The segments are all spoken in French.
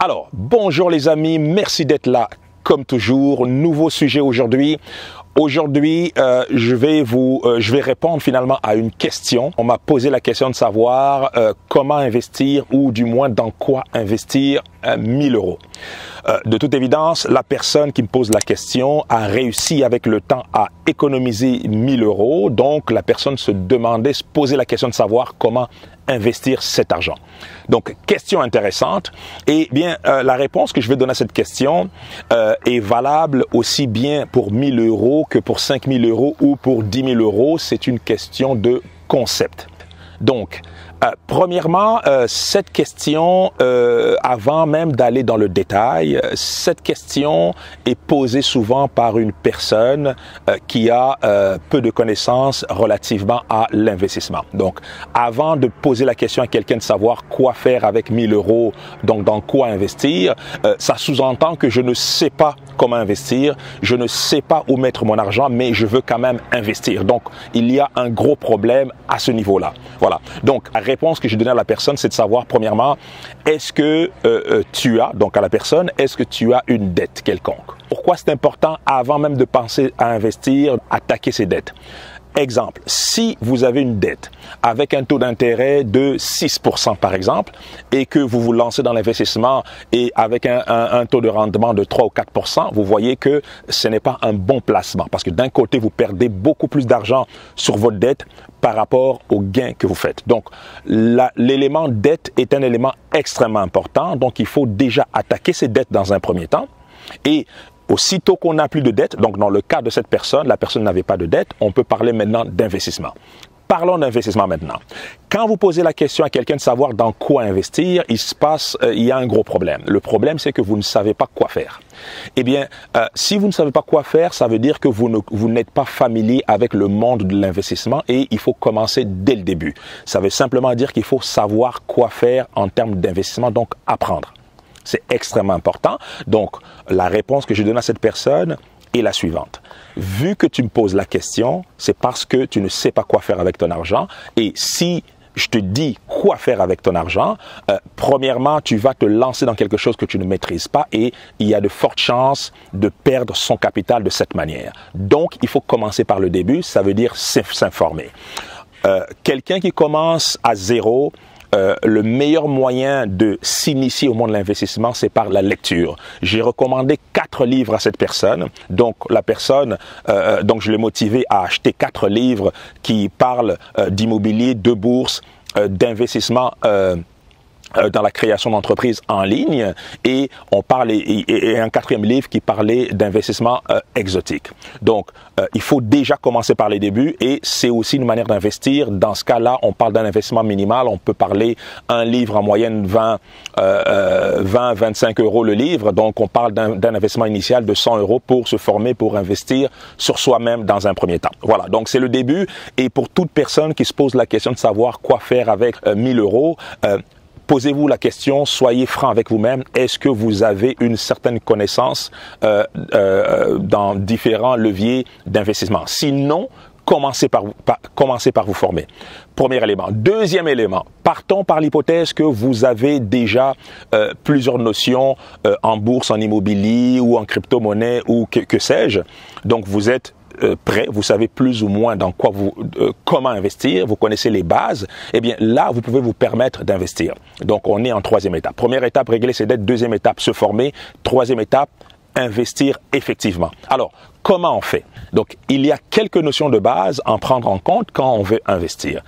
Alors, bonjour les amis, merci d'être là comme toujours. Nouveau sujet aujourd'hui. Aujourd'hui, je vais répondre finalement à une question. On m'a posé la question de savoir comment investir ou du moins dans quoi investir 1000 euros. De toute évidence, la personne qui me pose la question a réussi avec le temps à économiser 1000 euros. Donc, la personne se posait la question de savoir comment investir cet argent. Donc, question intéressante. Et bien, la réponse que je vais donner à cette question est valable aussi bien pour 1000 euros que pour 5000 euros ou pour 10 000 euros. C'est une question de concept. Donc, premièrement, cette question, avant même d'aller dans le détail, cette question est posée souvent par une personne qui a peu de connaissances relativement à l'investissement. Donc, avant de poser la question à quelqu'un de savoir quoi faire avec 1000 euros, donc dans quoi investir, ça sous-entend que je ne sais pas comment investir, je ne sais pas où mettre mon argent, mais je veux quand même investir. Donc, il y a un gros problème à ce niveau-là. Voilà. Donc, la réponse que je donne à la personne, c'est de savoir, premièrement, est-ce que donc à la personne, est-ce que tu as une dette quelconque? Pourquoi c'est important, avant même de penser à investir, attaquer ses dettes? Exemple, si vous avez une dette avec un taux d'intérêt de 6% par exemple et que vous vous lancez dans l'investissement et avec un taux de rendement de 3 ou 4%, vous voyez que ce n'est pas un bon placement parce que d'un côté, vous perdez beaucoup plus d'argent sur votre dette par rapport aux gains que vous faites. Donc, l'élément dette est un élément extrêmement important. Donc, il faut déjà attaquer ces dettes dans un premier temps et aussitôt qu'on n'a plus de dette, donc dans le cas de cette personne, la personne n'avait pas de dette, on peut parler maintenant d'investissement. Parlons d'investissement maintenant. Quand vous posez la question à quelqu'un de savoir dans quoi investir, il y a un gros problème. Le problème, c'est que vous ne savez pas quoi faire. Eh bien, si vous ne savez pas quoi faire, ça veut dire que vous n'êtes pas familier avec le monde de l'investissement et il faut commencer dès le début. Ça veut simplement dire qu'il faut savoir quoi faire en termes d'investissement, donc apprendre. C'est extrêmement important. Donc, la réponse que je donne à cette personne est la suivante. Vu que tu me poses la question, c'est parce que tu ne sais pas quoi faire avec ton argent. Et si je te dis quoi faire avec ton argent, premièrement, tu vas te lancer dans quelque chose que tu ne maîtrises pas et il y a de fortes chances de perdre son capital de cette manière. Donc, il faut commencer par le début. Ça veut dire s'informer. Quelqu'un qui commence à zéro, le meilleur moyen de s'initier au monde de l'investissement, c'est par la lecture. J'ai recommandé 4 livres à cette personne. Donc, la personne, donc je l'ai motivé à acheter 4 livres qui parlent d'immobilier, de bourse, d'investissement, dans la création d'entreprises en ligne et on parle et un 4e livre qui parlait d'investissement exotique. Donc, il faut déjà commencer par les débuts et c'est aussi une manière d'investir. Dans ce cas-là, on parle d'un investissement minimal. On peut parler un livre en moyenne 20-25 euros le livre. Donc, on parle d'un investissement initial de 100 euros pour se former, pour investir sur soi-même dans un premier temps. Voilà, donc c'est le début et pour toute personne qui se pose la question de savoir quoi faire avec 1000 euros, posez-vous la question, soyez franc avec vous-même. Est-ce que vous avez une certaine connaissance dans différents leviers d'investissement? Sinon, commencez par vous former. Premier élément. Deuxième élément, partons par l'hypothèse que vous avez déjà plusieurs notions en bourse, en immobilier ou en crypto-monnaie ou que sais-je. Donc, vous êtes prêt, vous savez plus ou moins dans quoi comment investir, vous connaissez les bases, eh bien là, vous pouvez vous permettre d'investir. Donc, on est en 3e étape. Première étape, régler ses dettes. 2e étape, se former. 3e étape, investir effectivement. Alors, comment on fait? Donc, il y a quelques notions de base à prendre en compte quand on veut investir.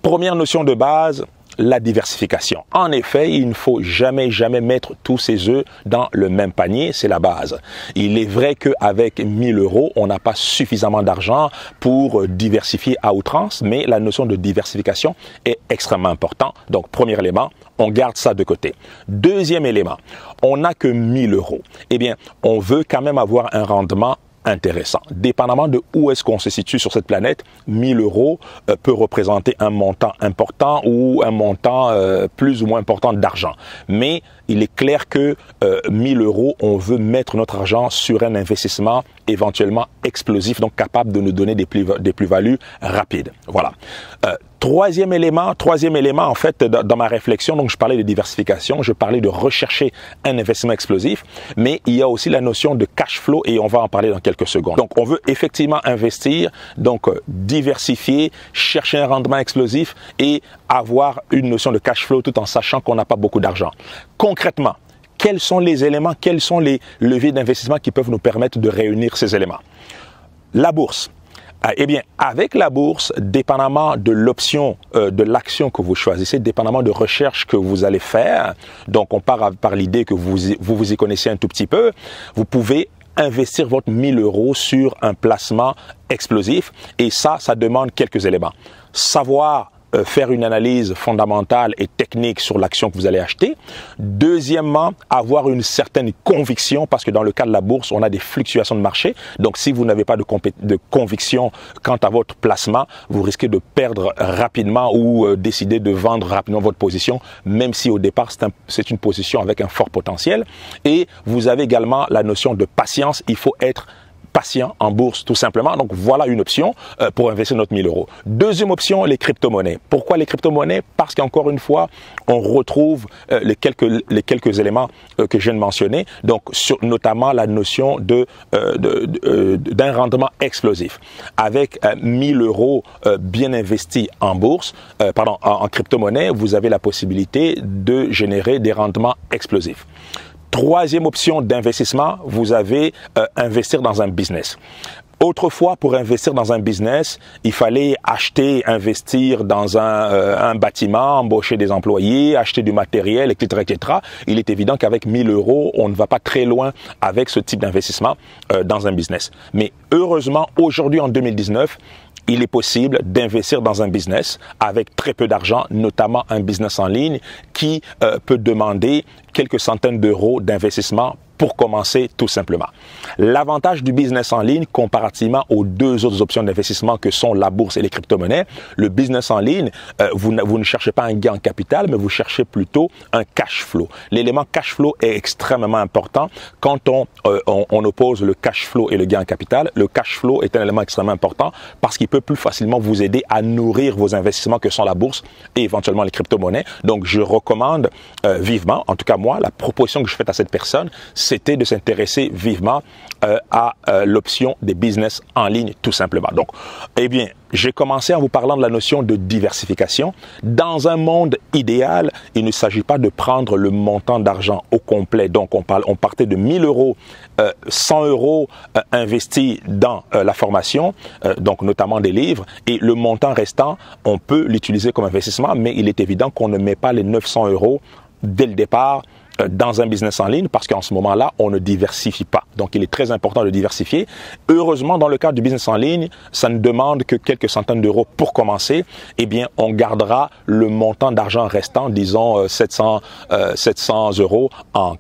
Première notion de base, la diversification. En effet, il ne faut jamais mettre tous ses œufs dans le même panier, c'est la base. Il est vrai qu'avec 1000 euros, on n'a pas suffisamment d'argent pour diversifier à outrance, mais la notion de diversification est extrêmement importante. Donc, premier élément, on garde ça de côté. Deuxième élément, on n'a que 1000 euros. Eh bien, on veut quand même avoir un rendement intéressant. Dépendamment de où est-ce qu'on se situe sur cette planète, 1000 euros peut représenter un montant important ou un montant plus ou moins important d'argent. Mais il est clair que 1000 euros, on veut mettre notre argent sur un investissement éventuellement explosif, donc capable de nous donner des plus-values rapides. Voilà. Troisième élément en fait dans ma réflexion, donc je parlais de diversification, je parlais de rechercher un investissement explosif, mais il y a aussi la notion de cash flow et on va en parler dans quelques secondes. Donc on veut effectivement investir, donc diversifier, chercher un rendement explosif et avoir une notion de cash flow tout en sachant qu'on n'a pas beaucoup d'argent. Concrètement, quels sont les éléments, quels sont les leviers d'investissement qui peuvent nous permettre de réunir ces éléments? La bourse. Eh bien, avec la bourse, dépendamment de l'option, de l'action que vous choisissez, dépendamment de recherche que vous allez faire, donc on part par l'idée que vous y connaissez un tout petit peu, vous pouvez investir votre 1000 euros sur un placement explosif et ça demande quelques éléments. Savoir faire une analyse fondamentale et technique sur l'action que vous allez acheter. Deuxièmement, avoir une certaine conviction parce que dans le cas de la bourse, on a des fluctuations de marché. Donc, si vous n'avez pas de conviction quant à votre placement, vous risquez de perdre rapidement ou décider de vendre rapidement votre position, même si au départ, c'est une position avec un fort potentiel. Et vous avez également la notion de patience. Il faut être patient en bourse tout simplement. Donc voilà une option pour investir notre 1000 euros. Deuxième option, les crypto-monnaies. Pourquoi les crypto-monnaies? Parce qu'encore une fois, on retrouve les quelques éléments que je viens de mentionner, donc notamment la notion d'un rendement explosif. Avec 1000 euros bien investis en bourse, en crypto-monnaie, vous avez la possibilité de générer des rendements explosifs. Troisième option d'investissement, vous avez investir dans un business. Autrefois, pour investir dans un business, il fallait acheter, investir dans un bâtiment, embaucher des employés, acheter du matériel, etc., etc. Il est évident qu'avec 1000 euros, on ne va pas très loin avec ce type d'investissement dans un business. Mais heureusement, aujourd'hui, en 2019, il est possible d'investir dans un business avec très peu d'argent, notamment un business en ligne qui peut demander quelques centaines d'euros d'investissement pour commencer tout simplement. L'avantage du business en ligne comparativement aux deux autres options d'investissement que sont la bourse et les crypto-monnaies, le business en ligne, vous ne cherchez pas un gain en capital, mais vous cherchez plutôt un cash flow. L'élément cash flow est extrêmement important quand on oppose le cash flow et le gain en capital. Le cash flow est un élément extrêmement important parce qu'il peut plus facilement vous aider à nourrir vos investissements que sont la bourse et éventuellement les crypto-monnaies. Donc, je recommande vivement, en tout cas moi, la proposition que je fais à cette personne, c'était de s'intéresser vivement à l'option des business en ligne, tout simplement. Donc, eh bien, j'ai commencé en vous parlant de la notion de diversification. Dans un monde idéal, il ne s'agit pas de prendre le montant d'argent au complet. Donc, on partait de 1000 euros, 100 euros investis dans la formation, donc notamment des livres, et le montant restant, on peut l'utiliser comme investissement, mais il est évident qu'on ne met pas les 900 euros dès le départ dans un business en ligne parce qu'en ce moment-là, on ne diversifie pas. Donc, il est très important de diversifier. Heureusement, dans le cadre du business en ligne, ça ne demande que quelques centaines d'euros pour commencer. Eh bien, on gardera le montant d'argent restant, disons 700 euros en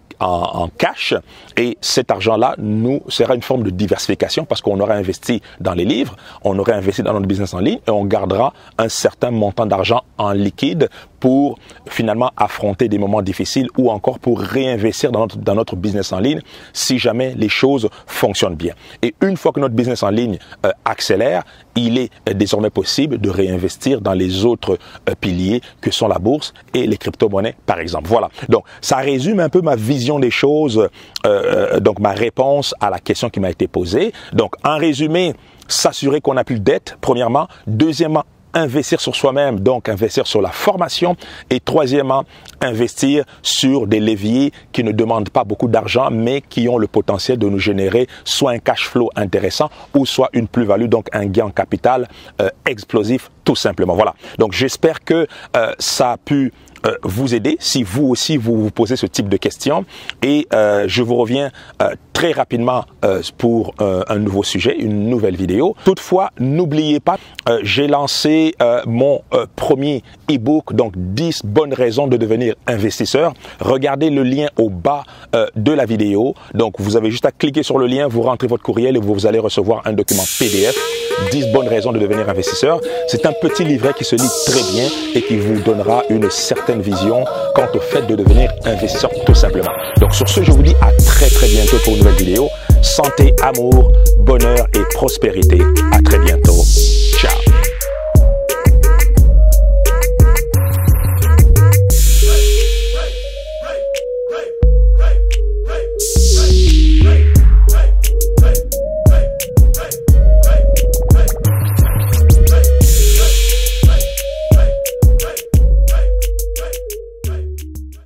cash et cet argent-là nous sera une forme de diversification parce qu'on aura investi dans les livres, on aurait investi dans notre business en ligne et on gardera un certain montant d'argent en liquide pour finalement affronter des moments difficiles ou encore pour réinvestir dans notre business en ligne si jamais les choses fonctionnent bien. Et une fois que notre business en ligne accélère, il est désormais possible de réinvestir dans les autres piliers que sont la bourse et les crypto-monnaies par exemple. Voilà, donc ça résume un peu ma vision des choses, donc ma réponse à la question qui m'a été posée. Donc en résumé, s'assurer qu'on n'a plus de dette, premièrement. Deuxièmement, investir sur soi-même, donc investir sur la formation. Et troisièmement, investir sur des leviers qui ne demandent pas beaucoup d'argent, mais qui ont le potentiel de nous générer soit un cash flow intéressant ou soit une plus-value, donc un gain en capital explosif, tout simplement. Voilà. Donc j'espère que ça a pu vous aider si vous aussi vous posez ce type de questions et je vous reviens très rapidement pour un nouveau sujet, une nouvelle vidéo. Toutefois, n'oubliez pas, j'ai lancé mon premier e-book, donc 10 bonnes raisons de devenir investisseur. Regardez le lien au bas de la vidéo. Donc, vous avez juste à cliquer sur le lien, vous rentrez votre courriel et vous allez recevoir un document PDF, 10 bonnes raisons de devenir investisseur. C'est un petit livret qui se lit très bien et qui vous donnera une certaine certaine vision quant au fait de devenir investisseur tout simplement. Donc sur ce, je vous dis à très bientôt pour une nouvelle vidéo. Santé, amour, bonheur et prospérité. À très bientôt.